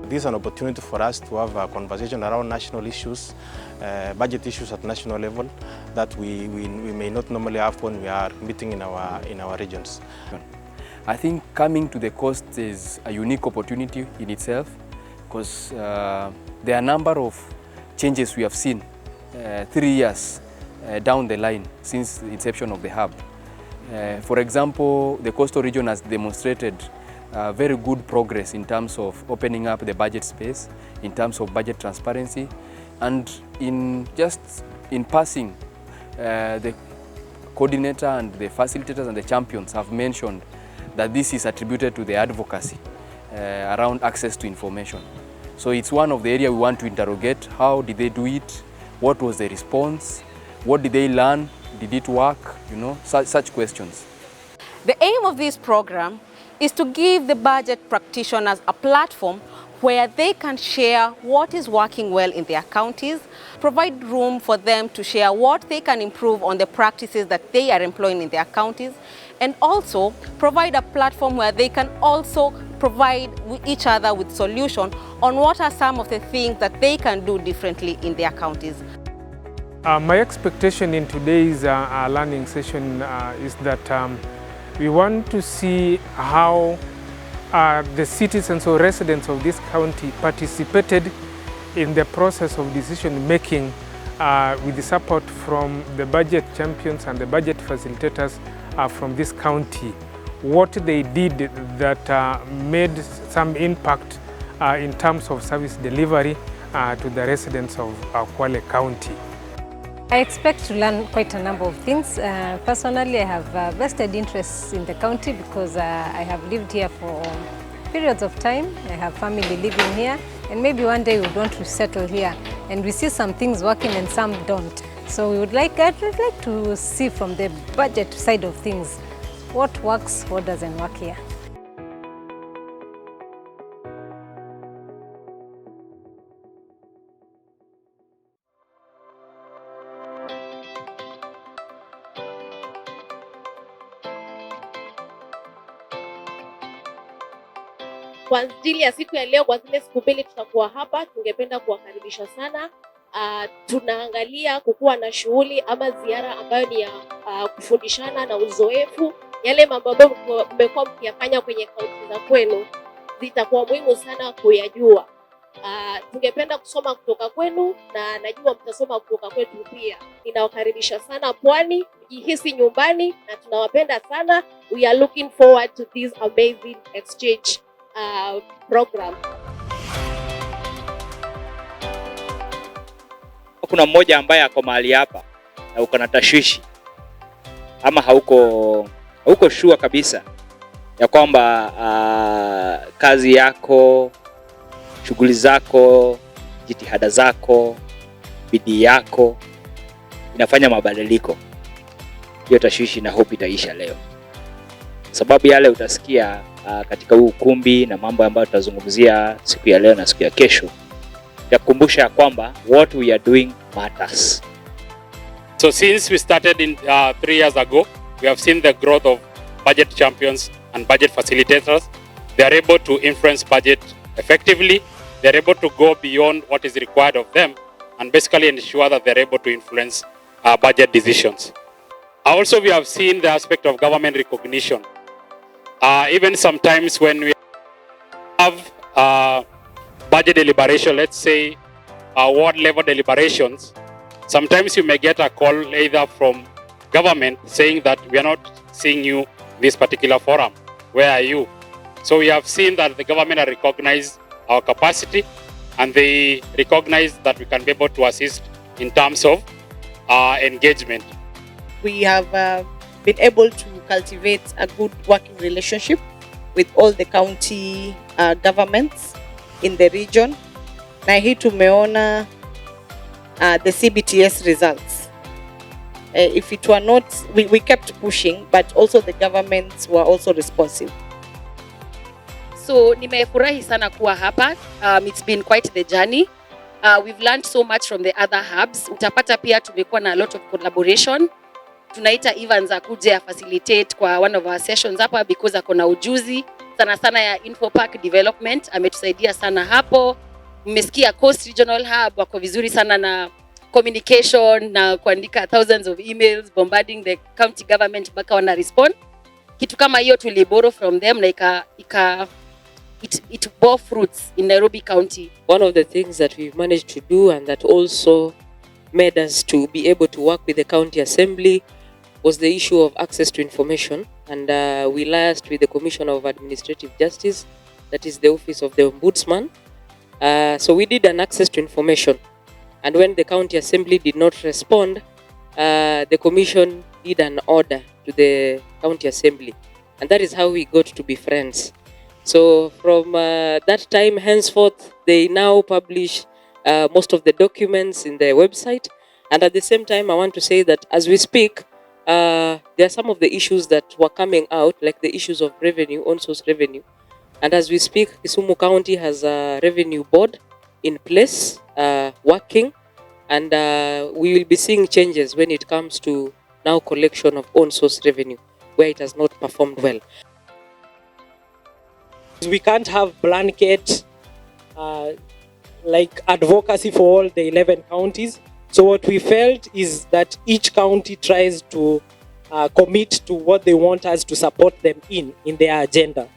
This is an opportunity for us to have a conversation around national issues, budget issues at national level that we may not normally have when we are meeting in our regions. I think coming to the coast is a unique opportunity in itself, because there are a number of changes we have seen 3 years down the line since the inception of the hub. For example, the coastal region has demonstrated very good progress in terms of opening up the budget space, in terms of budget transparency, and in passing, the coordinator and the facilitators and the champions have mentioned that this is attributed to the advocacy around access to information. So it's one of the areas we want to interrogate. How did they do it? What was the response? What did they learn? Did it work? You know, such questions. The aim of this program is to give the budget practitioners a platform where they can share what is working well in their counties, provide room for them to share what they can improve on the practices that they are employing in their counties, and also provide a platform where they can also provide each other with solutions on what are some of the things that they can do differently in their counties. My expectation in today's learning session is that we want to see how the citizens or residents of this county participated in the process of decision making with the support from the budget champions and the budget facilitators from this county. What they did that made some impact in terms of service delivery to the residents of Kwale County. I expect to learn quite a number of things. Personally, I have vested interests in the county because I have lived here for periods of time. I have family living here, and maybe one day we want to settle here. And we see some things working and some don't. So I'd like to see from the budget side of things what works, what doesn't work here. Kwa ajili ya siku ya leo, kwa zile siku mbili tutakuwa hapa, tungependa kuwakaribisha sana. Tunaangalia kukuwa na shughuli ama ziara ambayo ni ya kufundishana na uzoefu. Yale mambo ambayo mmekuwa mkiyafanya kwenye kaunti za kwenu zitakuwa muhimu sana kuyajua. Tungependa kusoma kutoka kwenu na najua mtasoma kutoka kwetu pia. Ninawakaribisha sana Pwani, mjihisi nyumbani na tunawapenda sana. We are looking forward to this amazing exchange program. Kuna mmoja ambaye ako mahali hapa na uko na tashwishi ama hauko sure kabisa ya kwamba kazi yako, shughuli zako, jitihada zako, bidii yako inafanya mabadiliko. Hiyo tashwishi na hope itaisha leo. Sababu yale utasikia katika huu ukumbi na mambo ambayo tutazungumzia siku ya leo na siku ya kesho yakumbusha kwamba what we are doing matters. So since we started in 3 years ago, we have seen the growth of budget champions and budget facilitators. They are able to influence budget effectively. They are able to go beyond what is required of them and basically ensure that they are able to influence budget decisions. Also, we have seen the aspect of government recognition. Even sometimes when we have budget deliberation, let's say ward level deliberations, sometimes you may get a call either from government saying that we are not seeing you in this particular forum. Where are you? So we have seen that the government has recognized our capacity and they recognize that we can be able to assist in terms of engagement. We have been able to cultivate a good working relationship with all the county governments in the region. Na hii tumeona the CBTS results. If it were not, we kept pushing, but also the governments were also responsive. So nimefurahi sana kuwa hapa. It's been quite the journey. We've learned so much from the other hubs. Utapata pia tumekuwa na a lot of collaboration. Tunaita Evans akuje facilitate kwa one of our sessions hapa because akona ujuzi sana sana ya Info Park Development, ametusaidia sana hapo. Mmesikia Coast Regional Hub wako vizuri sana na communication na kuandika thousands of emails bombarding the county government mpaka wana respond. Kitu kama hiyo tuliborrow from them na it bore fruits in Nairobi County. One of the things that we've managed to do and that also made us to be able to work with the county assembly was the issue of access to information, and we liaised with the Commission of Administrative Justice, that is the office of the Ombudsman. So we did an access to information, and when the county assembly did not respond, the commission did an order to the county assembly, and that is how we got to be friends. So from that time henceforth, they now publish most of the documents in their website. And at the same time, I want to say that as we speak, there are some of the issues that were coming out, like the issues of revenue, on-source revenue. And as we speak, Kisumu County has a revenue board in place, working, and we will be seeing changes when it comes to now collection of on-source revenue, where it has not performed well. We can't have blanket like advocacy for all the 11 counties. So what we felt is that each county tries to commit to what they want us to support them in their agenda.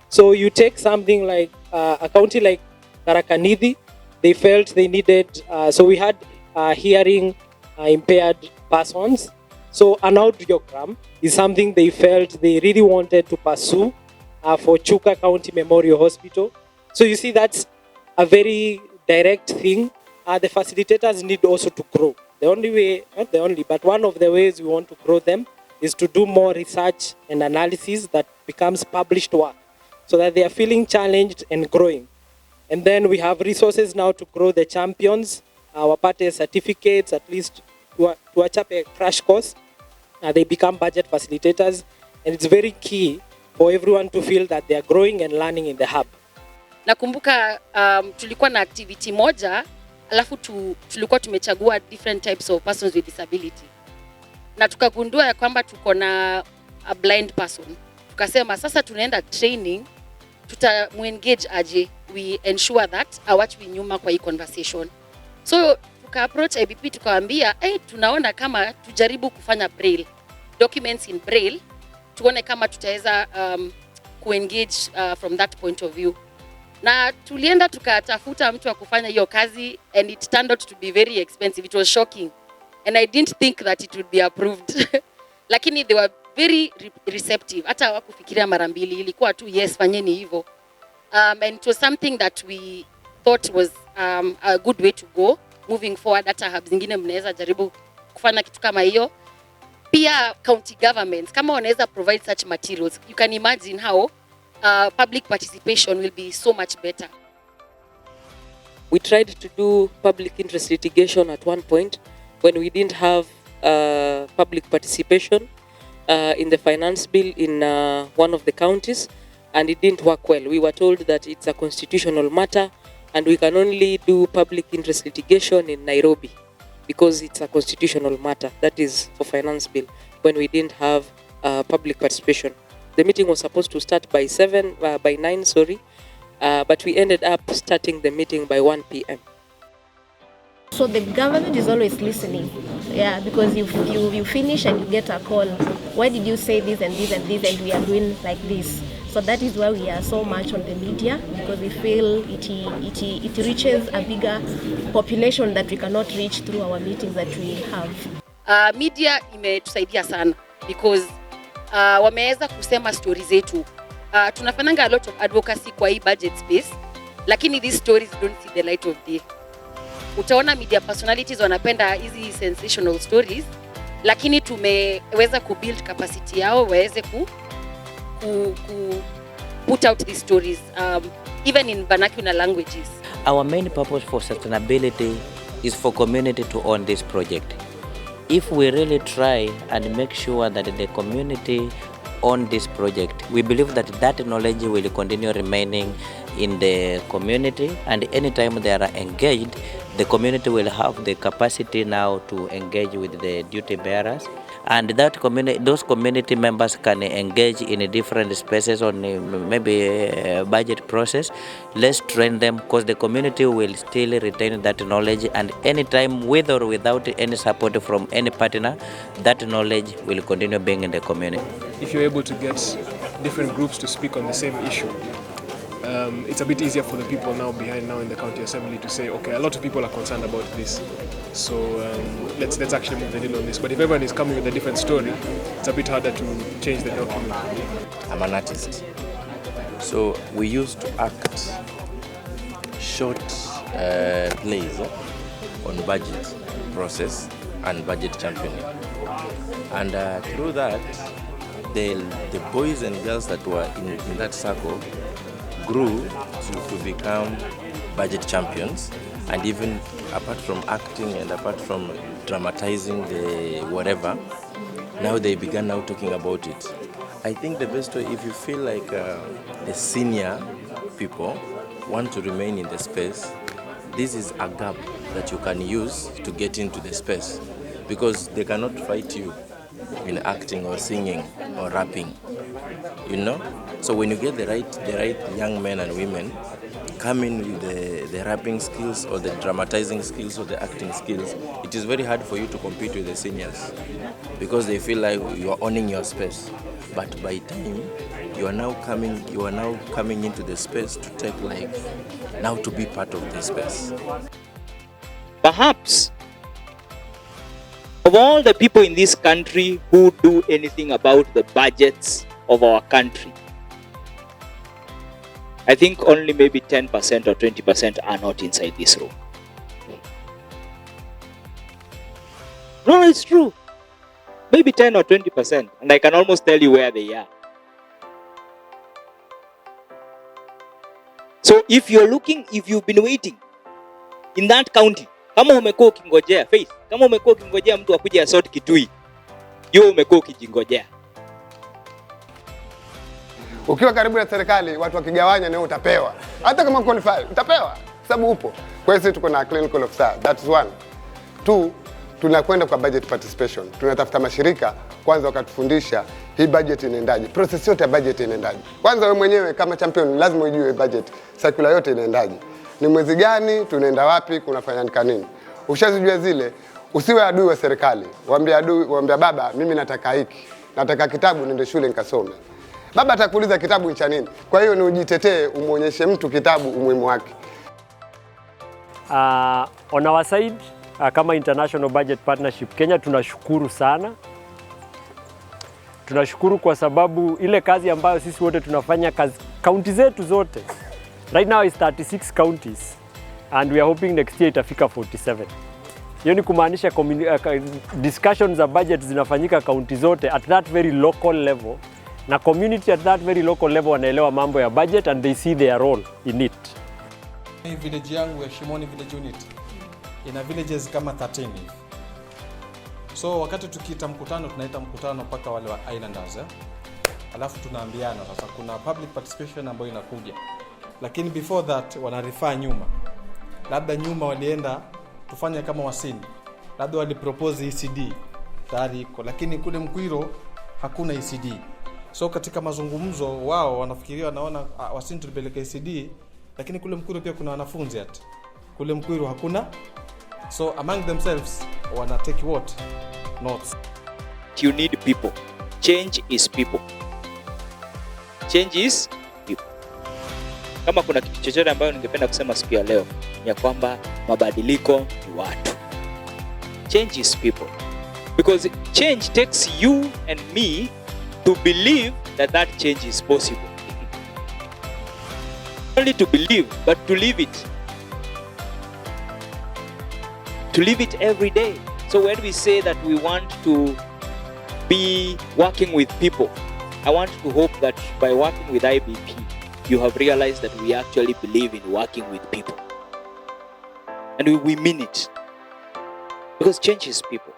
So you take something like a county like Tharaka-Nithi, they felt they needed, so we had hearing impaired persons. So an audiogram is something they felt they really wanted to pursue for Chuka County Memorial Hospital. So you see, that's a very direct thing. The facilitators need also to grow. The only way, not the only, but one of the ways we want to grow them is to do more research and analysis that becomes published work, so that they are feeling challenged and growing. And then we have resources now to grow the champions, our party certificates, at least to a crash course. They become budget facilitators, and it's very key for everyone to feel that they are growing and learning in the hub. Nakumbuka tulikuwa na activity moja, alafu tulikuwa tumechagua different types of persons with disability. Na tukagundua ya kwamba tuko na a blind person. Tukasema sasa tunaenda training, tutamuengage aje, we ensure that awachwi nyuma kwa hii conversation. So tuka approach IBP tukawaambia, tunaona kama tujaribu kufanya braille, documents in braille, tuone kama tutaweza kuengage from that point of view. Na tulienda tukatafuta mtu wa kufanya hiyo kazi, and it turned out to be very expensive. It was shocking, and I didn't think that it would be approved. Lakini they were very receptive. Hata hawakufikiria mara mbili, ilikuwa tu yes, fanyeni hivyo. And it was something that we thought was a good way to go moving forward. Hata hubs zingine mnaweza jaribu kufanya kitu kama hiyo. Pia county governments kama wanaweza provide such materials, you can imagine how public participation will be so much better. We tried to do public interest litigation at one point when we didn't have public participation in the finance bill in one of the counties, and it didn't work well. We were told that it's a constitutional matter and we can only do public interest litigation in Nairobi because it's a constitutional matter, that is for finance bill, when we didn't have public participation. The meeting was supposed to start by 9, but we ended up starting the meeting by 1 p.m. So the government is always listening, yeah, because you finish and you get a call. Why did you say this and this and this, and we are doing like this? So that is why we are so much on the media, because we feel it reaches a bigger population that we cannot reach through our meetings that we have. Media imetusaidia sana because wameweza kusema stories zetu. Tunafanyanga a lot of advocacy kwa hii budget space, lakini these stories don't see the light of day. Utaona media personalities wanapenda hizi sensational stories, lakini tumeweza kubuild capacity yao waweze put out these stories even in vernacular languages. Our main purpose for sustainability is for community to own this project. If we really try and make sure that the community own this project, we believe that that knowledge will continue remaining in the community, and anytime they are engaged, the community will have the capacity now to engage with the duty bearers. and those community members can engage in different spaces on maybe a budget process. Let's train them, because the community will still retain that knowledge, and anytime, with or without any support from any partner, that knowledge will continue being in the community. If you're able to get different groups to speak on the same issue, it's a bit easier for the people now in the county assembly to say, okay, a lot of people are concerned about this, so let's actually move the needle on this. But if everyone is coming with a different story, it's a bit harder to change the document. I'm an artist, so we used to act short plays on budget process and budget championing, and through that, the boys and girls that were in that circle grew to become budget champions, and even apart from acting and apart from dramatizing the whatever, now they began now talking about it. I think the best way, if you feel like the senior people want to remain in the space, this is a gap that you can use to get into the space, because they cannot fight you in acting or singing or rapping, you know. So when you get the right young men and women come in with the rapping skills or the dramatizing skills or the acting skills, it is very hard for you to compete with the seniors, because they feel like you are owning your space. But by time you are now coming into the space to take now to be part of the space. Perhaps of all the people in this country who do anything about the budgets of our country, I think only maybe 10% or 20% are not inside this room. No, it's true. Maybe 10 or 20%, and I can almost tell you where they are. So if you've been waiting in that county, kama umekuwa ukingojea Faith, kama umekuwa ukingojea mtu akuje asort Kitui, wewe umekuwa ukijingojea. Ukiwa karibu na serikali, watu wakigawanya na utapewa. Hata kama qualify, utapewa sababu upo. Kwa hiyo sisi tuko na clinical officer, that's one. Two, tunakwenda kwa budget participation. Tunatafuta mashirika kwanza wakatufundisha hii budget inaendaje. Process yote ya budget inaendaje. Kwanza wewe mwenyewe kama champion lazima ujue budget, circular yote inaendaje. Ni mwezi gani, tunaenda wapi, kunafanyika nini. Ushazijua zile, usiwe adui wa serikali. Waambia baba, mimi nataka hiki. Nataka kitabu niende shule nikasome. Baba atakuuliza kitabu cha nini. Kwa hiyo ni ujitetee, umuonyeshe mtu kitabu umuhimu wake. On our side, kama International Budget Partnership Kenya, tunashukuru sana. Tunashukuru kwa sababu ile kazi ambayo sisi wote tunafanya, kaunti zetu zote. Right now is 36 counties and we are hoping next year itafika 47. Hiyo ni kumaanisha discussions za budget zinafanyika kaunti zote at that very local level. Na community at that very local level wanaelewa mambo ya budget and they see their role in it. Village yangu ya Shimoni Village Unit ina villages kama 13. So wakati tukiita mkutano, tunaita mkutano mpaka wale wa islanders. Alafu tunaambiana sasa kuna public participation ambayo inakuja. Lakini before that wanarifaa nyuma. Labda nyuma walienda tufanye kama Wasini. Labda walipropose ECD tayari iko, lakini kule Mkwiro hakuna ECD. So katika mazungumzo wao wanafikiria, wanaona Wasini tulipeleka ECD, lakini kule Mkwiro pia kuna wanafunzi hata. Kule Mkwiro hakuna. So among themselves wana take what? Notes. You need people. Change is people. Change is people. Kama kuna kitu chochote ambayo ningependa kusema siku ya leo, ni kwamba mabadiliko ni watu. Change is people. Because change takes you and me to believe that change is possible. Not only to believe, but to live it. To live it every day. So when we say that we want to be working with people, I want to hope that by working with IBP, you have realized that we actually believe in working with people. And we mean it. Because change is people.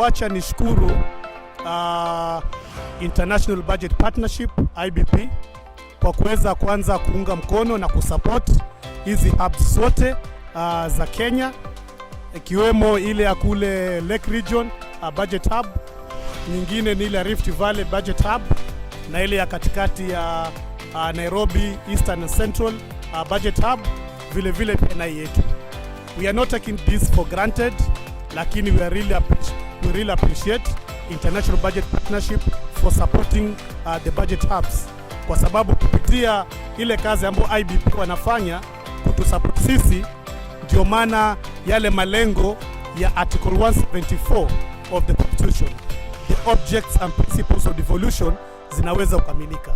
Wacha nishukuru International Budget Partnership IBP kwa kuweza kwanza kuunga mkono na kusupport hizi hubs zote za Kenya, ikiwemo ile ya kule Lake Region Budget Hub, nyingine ni ile Rift Valley Budget Hub na ile ya katikati ya Nairobi Eastern and Central Budget Hub, vile vile pia yetu. We are not taking this for granted, lakini we really appreciate International Budget Partnership for supporting the budget hubs, kwa sababu kupitia ile kazi ambayo IBP wanafanya kutusupport sisi, ndio maana yale malengo ya Article 174 of the Constitution, the objects and principles of devolution, zinaweza kukamilika.